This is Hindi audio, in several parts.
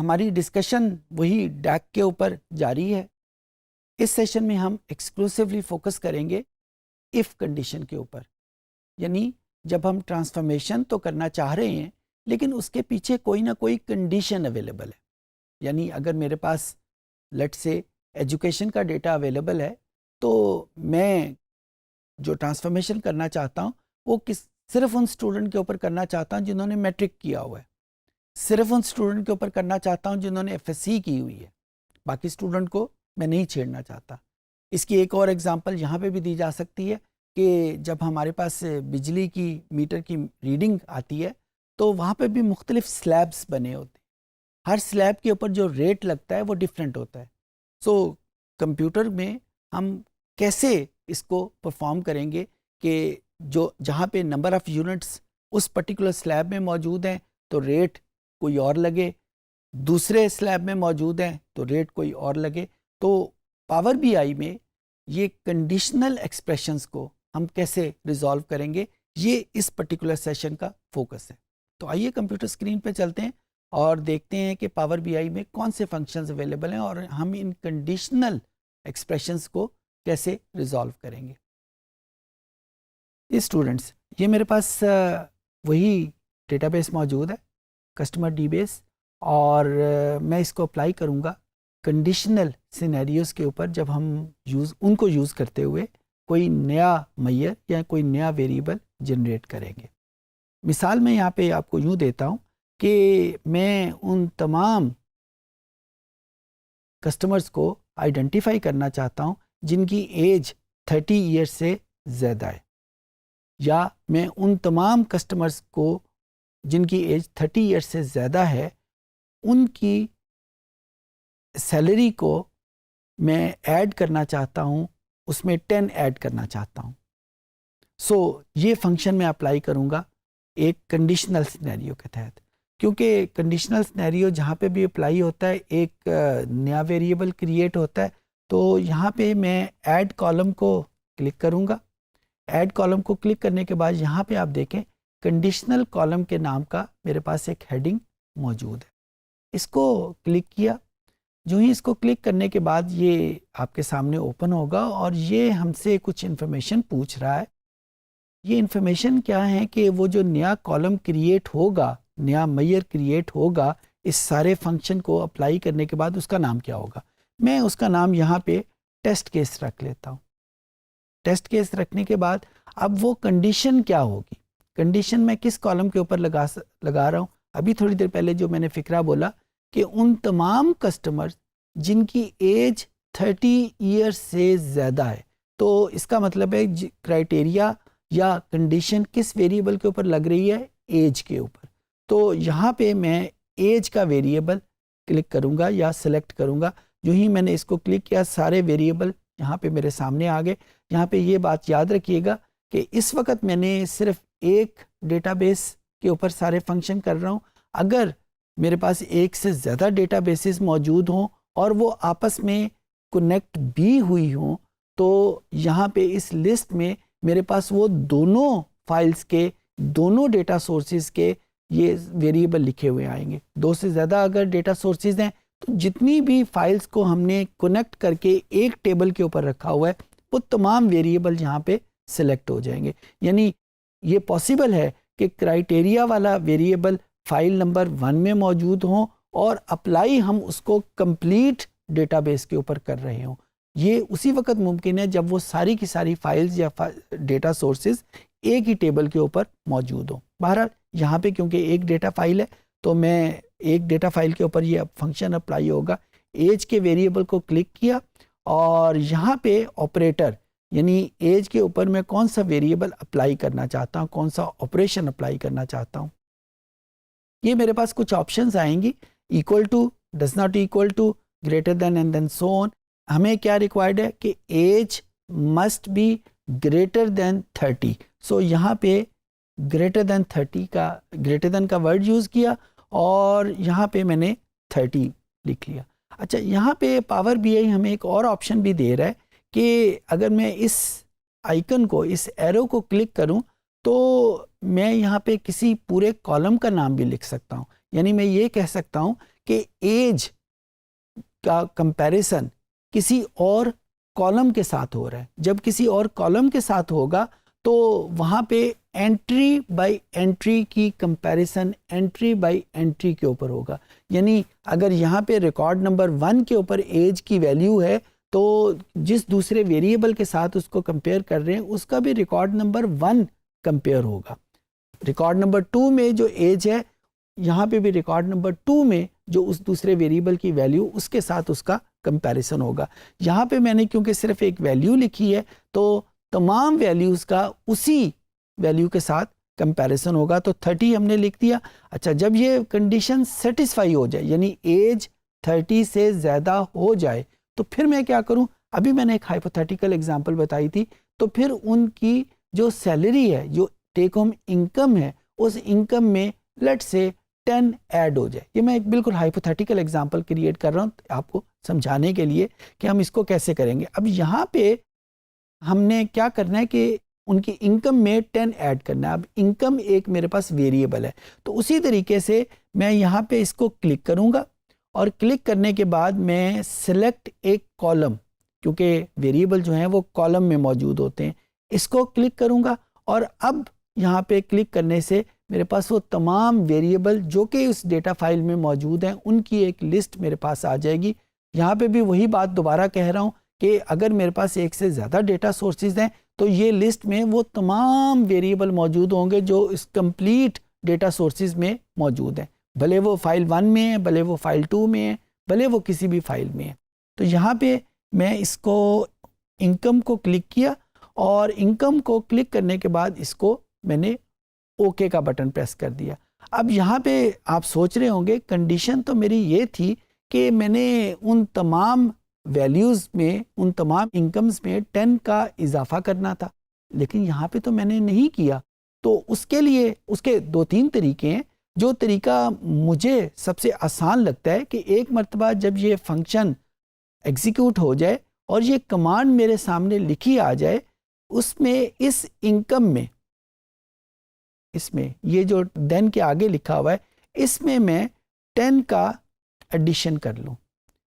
हमारी डिस्कशन वही डैक के ऊपर जारी है। इस सेशन में हम एक्सक्लूसिवली फोकस करेंगे इफ़ कंडीशन के ऊपर, यानी जब हम ट्रांसफॉर्मेशन तो करना चाह रहे हैं लेकिन उसके पीछे कोई ना कोई कंडीशन अवेलेबल है। यानी अगर मेरे पास लेट से एजुकेशन का डेटा अवेलेबल है तो मैं जो ट्रांसफॉर्मेशन करना चाहता हूँ वो सिर्फ उन स्टूडेंट के ऊपर करना चाहता हूँ जिन्होंने मैट्रिक किया हुआ है, सिर्फ उन स्टूडेंट के ऊपर करना चाहता हूँ जिन्होंने एफएससी की हुई है, बाकी स्टूडेंट को मैं नहीं छेड़ना चाहता। इसकी एक और एग्जांपल यहाँ पे भी दी जा सकती है कि जब हमारे पास बिजली की मीटर की रीडिंग आती है तो वहाँ पे भी मुख्तलिफ स्लैब्स बने होते हैं, हर स्लैब के ऊपर जो रेट लगता है वो डिफरेंट होता है। सो कंप्यूटर में हम कैसे इसको परफॉर्म करेंगे कि जो जहाँ पे नंबर ऑफ़ यूनिट्स उस पर्टिकुलर स्लैब में मौजूद हैं तो रेट कोई और लगे, दूसरे स्लैब में मौजूद हैं तो रेट कोई और लगे। तो पावर बीआई में ये कंडीशनल एक्सप्रेशंस को हम कैसे रिजॉल्व करेंगे, ये इस पर्टिकुलर सेशन का फोकस है। तो आइए कंप्यूटर स्क्रीन पे चलते हैं और देखते हैं कि पावर बीआई में कौन से फंक्शंस अवेलेबल हैं और हम इन कंडीशनल एक्सप्रेशंस को कैसे रिजॉल्व करेंगे। ये स्टूडेंट्स, ये मेरे पास वही डेटाबेस मौजूद है, कस्टमर डीबेस, और मैं इसको अप्लाई करूँगा कंडीशनल सिनेरियोज़ के ऊपर जब हम उनको यूज़ करते हुए कोई नया मैयर या कोई नया वेरिएबल जनरेट करेंगे। मिसाल मैं यहाँ पे आपको यूँ देता हूँ कि मैं उन तमाम कस्टमर्स को आइडेंटिफाई करना चाहता हूँ जिनकी एज 30 ईयर्स से ज़्यादा है, या मैं उन तमाम कस्टमर्स को जिनकी एज 30 ईयर्स से ज़्यादा है उनकी सैलरी को मैं ऐड करना चाहता हूँ, उसमें 10 ऐड करना चाहता हूँ। सो ये फंक्शन मैं अप्लाई करूँगा एक कंडीशनल सिनेरियो के तहत, क्योंकि कंडीशनल सिनेरियो जहाँ पे भी अप्लाई होता है एक नया वेरिएबल क्रिएट होता है। तो यहाँ पे मैं ऐड कॉलम को क्लिक करूँगा। ऐड कॉलम को क्लिक करने के बाद यहाँ पे आप देखें कंडीशनल कॉलम के नाम का मेरे पास एक हेडिंग मौजूद है। इसको क्लिक किया, जो ही इसको क्लिक करने के बाद ये आपके सामने ओपन होगा और ये हमसे कुछ इन्फॉर्मेशन पूछ रहा है। ये इन्फॉर्मेशन क्या है कि वो जो नया कॉलम क्रिएट होगा, नया मैयर क्रिएट होगा, इस सारे फंक्शन को अप्लाई करने के बाद उसका नाम क्या होगा। मैं उसका नाम यहाँ पे टेस्ट केस रख लेता हूँ। टेस्ट केस रखने के बाद अब वो कंडीशन क्या होगी, कंडीशन मैं किस कॉलम के ऊपर लगा रहा हूँ। अभी थोड़ी देर पहले जो मैंने फिक्रा बोला कि उन तमाम कस्टमर्स जिनकी एज 30 ईयर्स से ज़्यादा है, तो इसका मतलब है क्राइटेरिया या कंडीशन किस वेरिएबल के ऊपर लग रही है, एज के ऊपर। तो यहाँ पे मैं एज का वेरिएबल क्लिक करूँगा या सिलेक्ट करूँगा। जो ही मैंने इसको क्लिक किया सारे वेरिएबल यहाँ पे मेरे सामने आ गए। यहाँ पे ये बात याद रखिएगा कि इस वक्त मैंने सिर्फ एक डेटाबेस के ऊपर सारे फंक्शन कर रहा हूँ। अगर मेरे पास एक से ज़्यादा डेटाबेसेस मौजूद हों और वो आपस में कनेक्ट भी हुई हों तो यहाँ पे इस लिस्ट में मेरे पास वो दोनों फाइल्स के, दोनों डेटा सोर्सेज के ये वेरिएबल लिखे हुए आएंगे। दो से ज़्यादा अगर डेटा सोर्सेज हैं तो जितनी भी फाइल्स को हमने कनेक्ट करके एक टेबल के ऊपर रखा हुआ है वो तमाम वेरिएबल यहाँ पे सिलेक्ट हो जाएंगे। यानी ये पॉसिबल है कि क्राइटेरिया वाला वेरिएबल फाइल नंबर 1 में मौजूद हो और अप्लाई हम उसको कंप्लीट डेटाबेस के ऊपर कर रहे हों। ये उसी वक्त मुमकिन है जब वो सारी की सारी फाइल्स या डेटा सोर्सेज एक ही टेबल के ऊपर मौजूद हों। बहरहाल यहाँ पे क्योंकि एक डेटा फाइल है तो मैं एक डेटा फाइल के ऊपर ये फंक्शन अप्लाई होगा। एज के वेरिएबल को क्लिक किया और यहाँ पे ऑपरेटर यानी एज के ऊपर मैं कौन सा वेरिएबल अप्लाई करना चाहता हूँ, कौन सा ऑपरेशन अप्लाई करना चाहता हूँ। ये मेरे पास कुछ ऑप्शंस आएंगी, equal to, does not equal to, greater than and then so on. हमें क्या रिक्वायर्ड है कि age must be greater than 30। So यहाँ पे ग्रेटर देन 30 का, ग्रेटर देन का वर्ड यूज़ किया और यहाँ पे मैंने 30 लिख लिया। अच्छा, यहाँ पे पावर बीआई हमें एक और ऑप्शन भी दे रहा है कि अगर मैं इस आइकन को, इस एरो को क्लिक करूं तो मैं यहाँ पे किसी पूरे कॉलम का नाम भी लिख सकता हूँ। यानी मैं ये कह सकता हूँ कि एज का कंपैरिजन किसी और कॉलम के साथ हो रहा है। जब किसी और कॉलम के साथ होगा तो वहाँ पे एंट्री बाय एंट्री की कंपैरिजन एंट्री बाय एंट्री के ऊपर होगा। यानी अगर यहाँ पे रिकॉर्ड नंबर 1 के ऊपर एज की वैल्यू है तो जिस दूसरे वेरिएबल के साथ उसको कंपेयर कर रहे हैं उसका भी रिकॉर्ड नंबर 1 कंपेयर होगा। रिकॉर्ड नंबर 2 में जो एज है यहाँ पे भी रिकॉर्ड नंबर 2 में जो उस दूसरे वेरिएबल की वैल्यू उसके साथ उसका कंपैरिजन होगा। यहाँ पे मैंने क्योंकि सिर्फ एक वैल्यू लिखी है तो तमाम वैल्यूज़ का उसी वैल्यू के साथ कंपैरिजन होगा। तो 30 हमने लिख दिया। अच्छा, जब ये कंडीशन सेटिस्फाई हो जाए यानी एज 30 से ज़्यादा हो जाए तो फिर मैं क्या करूं? अभी मैंने एक हाइपोथेटिकल एग्जांपल बताई थी। तो फिर उनकी जो सैलरी है, जो टेक होम इनकम है, उस इनकम में लेट से 10 ऐड हो जाए। ये मैं एक बिल्कुल हाइपोथेटिकल एग्जांपल क्रिएट कर रहा हूँ आपको समझाने के लिए कि हम इसको कैसे करेंगे। अब यहाँ पे हमने क्या करना है कि उनकी इनकम में 10 ऐड करना है। अब इनकम एक मेरे पास वेरिएबल है तो उसी तरीके से मैं यहाँ पे इसको क्लिक करूँगा और क्लिक करने के बाद मैं सिलेक्ट एक कॉलम, क्योंकि वेरिएबल जो हैं वो कॉलम में मौजूद होते हैं, इसको क्लिक करूँगा और अब यहाँ पे क्लिक करने से मेरे पास वो तमाम वेरिएबल जो कि उस डेटा फाइल में मौजूद हैं उनकी एक लिस्ट मेरे पास आ जाएगी। यहाँ पे भी वही बात दोबारा कह रहा हूँ कि अगर मेरे पास एक से ज़्यादा डेटा सोर्सेज हैं तो ये लिस्ट में वो तमाम वेरिएबल मौजूद होंगे जो इस कंप्लीट डेटा सोर्सेज में मौजूद हैं, भले वो फाइल 1 में है, भले वो फाइल 2 में है, भले वो किसी भी फाइल में है। तो यहाँ पे मैं इसको इनकम को क्लिक किया और इनकम को क्लिक करने के बाद इसको मैंने ओके का बटन प्रेस कर दिया। अब यहाँ पे आप सोच रहे होंगे कंडीशन तो मेरी ये थी कि मैंने उन तमाम वैल्यूज़ में, उन तमाम इनकम्स में 10 का इजाफा करना था, लेकिन यहाँ पे तो मैंने नहीं किया। तो उसके लिए उसके 2-3 तरीके हैं। जो तरीका मुझे सबसे आसान लगता है कि एक मर्तबा जब ये फंक्शन एग्जीक्यूट हो जाए और ये कमांड मेरे सामने लिखी आ जाए, उसमें इस इनकम में, इसमें ये जो देन के आगे लिखा हुआ है, इसमें मैं 10 का एडिशन कर लूँ।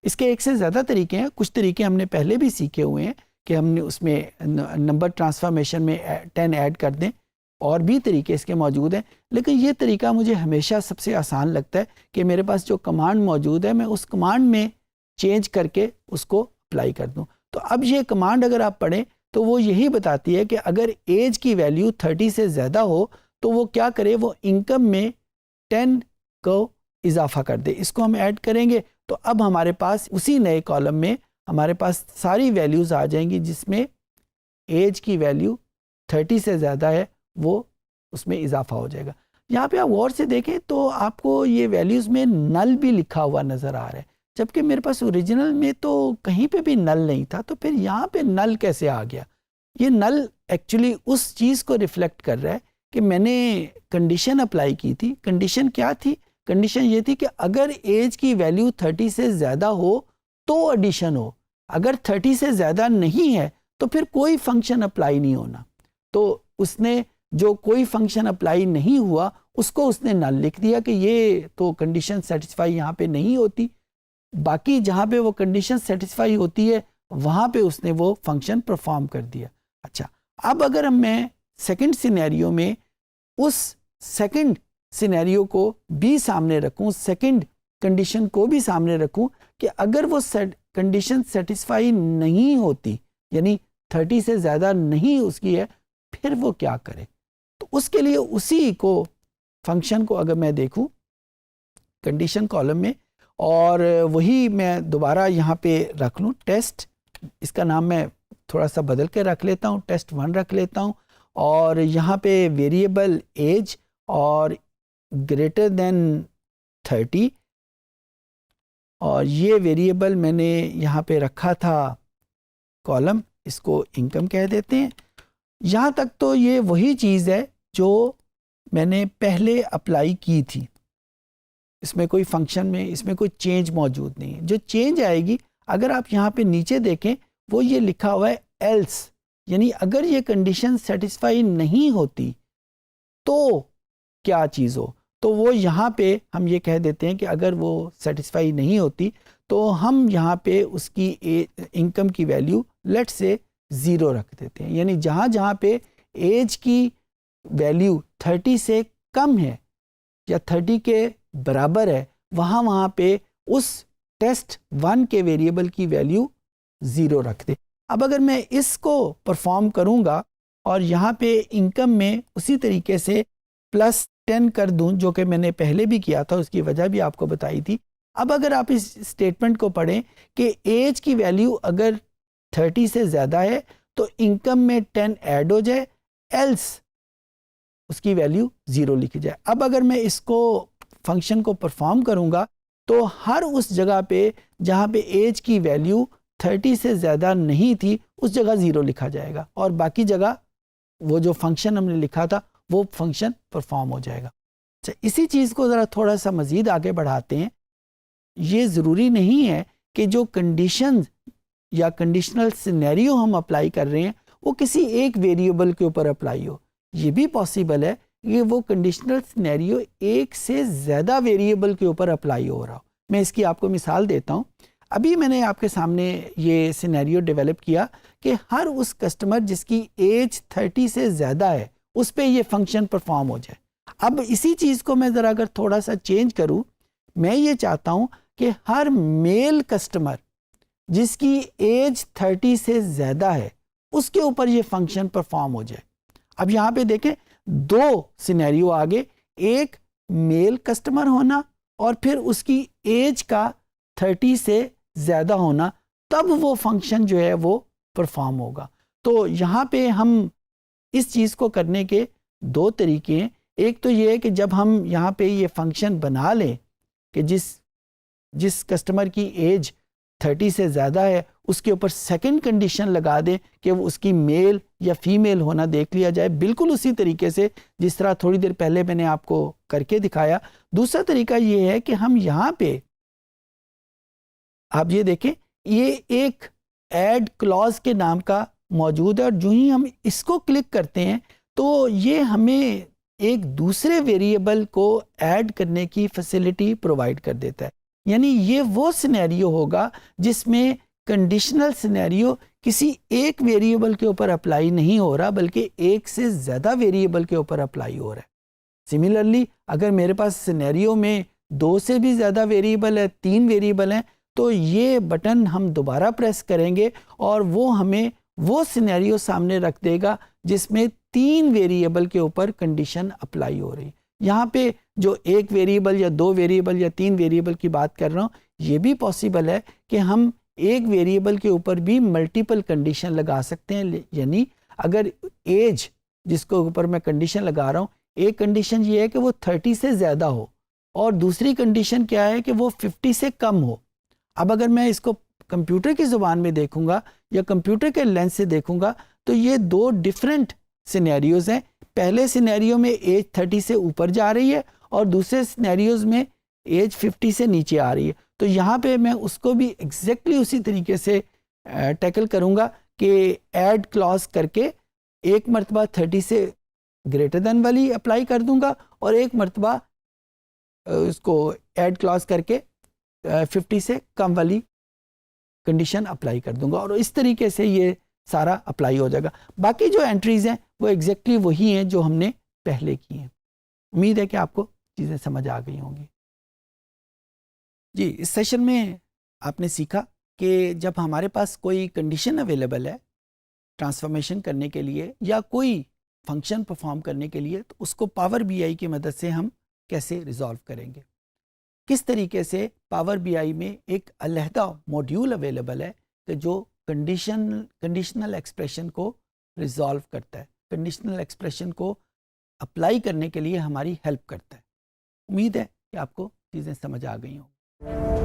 इसके एक से ज़्यादा तरीके हैं, कुछ तरीके हमने पहले भी सीखे हुए हैं कि हमने उसमें नंबर ट्रांसफॉर्मेशन में 10 ऐड कर दें, और भी तरीके इसके मौजूद हैं, लेकिन ये तरीका मुझे हमेशा सबसे आसान लगता है कि मेरे पास जो कमांड मौजूद है मैं उस कमांड में चेंज करके उसको अप्लाई कर दूं। तो अब ये कमांड अगर आप पढ़ें तो वो यही बताती है कि अगर एज की वैल्यू 30 से ज़्यादा हो तो वो क्या करे, वो इनकम में 10 को इजाफा कर दे। इसको हम ऐड करेंगे तो अब हमारे पास उसी नए कॉलम में हमारे पास सारी वैल्यूज़ आ जाएंगी जिसमें एज की वैल्यू 30 से ज़्यादा है, वो उसमें इजाफा हो जाएगा। यहाँ पे आप गौर से देखें तो आपको ये वैल्यूज़ में नल भी लिखा हुआ नज़र आ रहा है, जबकि मेरे पास ओरिजिनल में तो कहीं पे भी नल नहीं था। तो फिर यहाँ पे नल कैसे आ गया? ये नल एक्चुअली उस चीज़ को रिफ्लेक्ट कर रहा है कि मैंने कंडीशन अप्लाई की थी। कंडीशन क्या थी? कंडीशन ये थी कि अगर एज की वैल्यू 30 से ज़्यादा हो तो एडिशन हो, अगर 30 से ज़्यादा नहीं है तो फिर कोई फंक्शन अप्लाई नहीं होना। तो उसने जो कोई फंक्शन अप्लाई नहीं हुआ उसको उसने नल लिख दिया कि ये तो कंडीशन सेटिस्फाई यहाँ पे नहीं होती। बाकी जहाँ पे वो कंडीशन सेटिस्फाई होती है वहाँ पे उसने वो फंक्शन परफॉर्म कर दिया। अच्छा, अब अगर मैं सेकंड सिनेरियो में उस सेकंड सिनेरियो को भी सामने रखूं, सेकंड कंडीशन को भी सामने रखूं कि अगर वो कंडीशन सेटिस्फाई नहीं होती, यानी 30 से ज़्यादा नहीं उसकी है, फिर वो क्या करे? तो उसके लिए उसी को फंक्शन को अगर मैं देखूं कंडीशन कॉलम में, और वही मैं दोबारा यहाँ पे रख लूँ टेस्ट, इसका नाम मैं थोड़ा सा बदल के रख लेता हूँ, टेस्ट 1 रख लेता हूँ, और यहाँ पे वेरिएबल एज और ग्रेटर देन 30, और ये वेरिएबल मैंने यहाँ पे रखा था कॉलम, इसको इनकम कह देते हैं। यहाँ तक तो ये वही चीज़ है जो मैंने पहले अप्लाई की थी, इसमें कोई फंक्शन में इसमें कोई चेंज मौजूद नहीं है। जो चेंज आएगी, अगर आप यहाँ पे नीचे देखें, वो ये लिखा हुआ है एल्स, यानी अगर ये कंडीशन सेटिस्फाई नहीं होती तो क्या चीज़ हो। तो वो यहाँ पे हम ये कह देते हैं कि अगर वो सेटिस्फाई नहीं होती तो हम यहाँ पे उसकी इनकम की वैल्यू लेट से 0 रख देते हैं। यानी जहाँ जहाँ पे एज की वैल्यू 30 से कम है या 30 के बराबर है, वहाँ वहाँ पे उस टेस्ट 1 के वेरिएबल की वैल्यू 0 रख दे। अब अगर मैं इसको परफॉर्म करूँगा और यहाँ पे इनकम में उसी तरीके से +10 कर दूं, जो कि मैंने पहले भी किया था, उसकी वजह भी आपको बताई थी। अब अगर आप इस स्टेटमेंट को पढ़ें कि एज की वैल्यू अगर 30 से ज़्यादा है तो इनकम में 10 ऐड हो जाए, एल्स उसकी वैल्यू 0 लिखी जाए। अब अगर मैं इसको फंक्शन को परफॉर्म करूँगा तो हर उस जगह पे जहाँ पे एज की वैल्यू 30 से ज़्यादा नहीं थी उस जगह 0 लिखा जाएगा और बाकी जगह वो जो फंक्शन हमने लिखा था वो फंक्शन परफॉर्म हो जाएगा। अच्छा, इसी चीज़ को ज़रा थोड़ा सा मज़ीद आगे बढ़ाते हैं। ये ज़रूरी नहीं है कि जो कंडीशन या कंडीशनल सिनेरियो हम अप्लाई कर रहे हैं वो किसी एक वेरिएबल के ऊपर अप्लाई हो। ये भी पॉसिबल है कि वो कंडीशनल सिनेरियो एक से ज़्यादा वेरिएबल के ऊपर अप्लाई हो रहा हो। मैं इसकी आपको मिसाल देता हूँ। अभी मैंने आपके सामने ये सिनेरियो डेवलप किया कि हर उस कस्टमर जिसकी एज 30 से ज़्यादा है उस पर ये फंक्शन परफॉर्म हो जाए। अब इसी चीज़ को मैं ज़रा अगर थोड़ा सा चेंज करूँ, मैं ये चाहता हूँ कि हर मेल कस्टमर जिसकी एज 30 से ज़्यादा है उसके ऊपर ये फंक्शन परफॉर्म हो जाए। अब यहाँ पे देखें, 2 सिनेरियो आगे, एक मेल कस्टमर होना और फिर उसकी एज का 30 से ज़्यादा होना, तब वो फंक्शन जो है वो परफॉर्म होगा। तो यहाँ पे हम इस चीज़ को करने के 2 तरीके हैं। एक तो ये है कि जब हम यहाँ पे ये फंक्शन बना लें कि जिस कस्टमर की एज 30 से ज़्यादा है उसके ऊपर सेकंड कंडीशन लगा दें कि वो उसकी मेल या फीमेल होना देख लिया जाए, बिल्कुल उसी तरीके से जिस तरह थोड़ी देर पहले मैंने आपको करके दिखाया। दूसरा तरीका ये है कि हम यहाँ पे, आप ये देखें, ये एक ऐड क्लॉज के नाम का मौजूद है और जो ही हम इसको क्लिक करते हैं तो ये हमें एक दूसरे वेरिएबल को ऐड करने की फैसिलिटी प्रोवाइड कर देता है। यानी ये वो सिनेरियो होगा जिसमें कंडीशनल सिनेरियो किसी एक वेरिएबल के ऊपर अप्लाई नहीं हो रहा बल्कि एक से ज़्यादा वेरिएबल के ऊपर अप्लाई हो रहा है। सिमिलरली अगर मेरे पास सिनेरियो में 2 से भी ज़्यादा वेरिएबल है, 3 वेरिएबल हैं, तो ये बटन हम दोबारा प्रेस करेंगे और वो हमें वो सिनेरियो सामने रख देगा जिसमें 3 वेरिएबल के ऊपर कंडीशन अप्लाई हो रही। यहाँ पे जो 1 वेरिएबल या 2 वेरिएबल या 3 वेरिएबल की बात कर रहा हूँ, ये भी पॉसिबल है कि हम एक वेरिएबल के ऊपर भी मल्टीपल कंडीशन लगा सकते हैं। यानी अगर एज जिसको ऊपर मैं कंडीशन लगा रहा हूँ, एक कंडीशन ये है कि वो 30 से ज़्यादा हो और दूसरी कंडीशन क्या है कि वो 50 से कम हो। अब अगर मैं इसको कंप्यूटर की ज़ुबान में देखूंगा या कंप्यूटर के लेंस से देखूंगा तो ये 2 डिफरेंट सिनेरियोज हैं। पहले सिनेरियो में एज 30 से ऊपर जा रही है और दूसरे सिनेरियोज में एज 50 से नीचे आ रही है। तो यहाँ पे मैं उसको भी एग्जैक्टली उसी तरीके से टैकल करूँगा कि ऐड क्लॉज करके एक मरतबा 30 से ग्रेटर देन वाली अप्लाई कर दूंगा और एक मरतबा उसको ऐड क्लॉज करके 50 से कम वाली कंडीशन अप्लाई कर दूंगा और इस तरीके से ये सारा अप्लाई हो जाएगा। बाकी जो एंट्रीज हैं वो एग्जैक्टली वही हैं जो हमने पहले की हैं। उम्मीद है कि आपको चीज़ें समझ आ गई होंगी। जी, इस सेशन में आपने सीखा कि जब हमारे पास कोई कंडीशन अवेलेबल है ट्रांसफॉर्मेशन करने के लिए या कोई फंक्शन परफॉर्म करने के लिए, तो उसको पावर बीआई की मदद से हम कैसे रिजॉल्व करेंगे। किस तरीके से पावर बीआई में एक अलहदा मॉड्यूल अवेलेबल है कि जो कंडीशनल एक्सप्रेशन को रिजॉल्व करता है, कंडीशनल एक्सप्रेशन को अप्लाई करने के लिए हमारी हेल्प करता है। उम्मीद है कि आपको चीज़ें समझ आ गई हों।